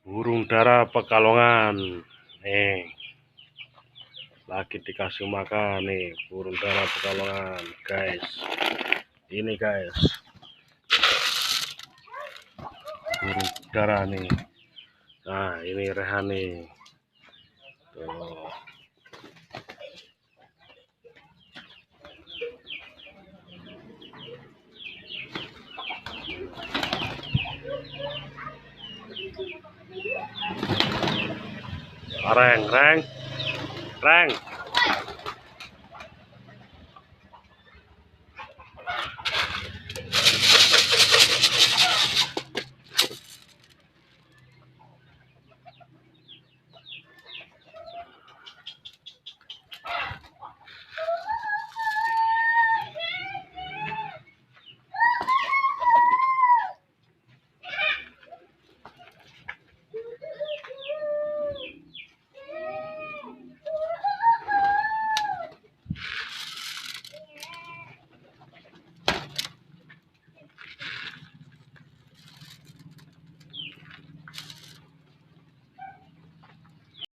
Burung dara Pekalongan nih lagi dikasih makan nih, burung dara Pekalongan guys. Ini guys, burung dara nih. Nah ini Rehan nih tuh. Reng.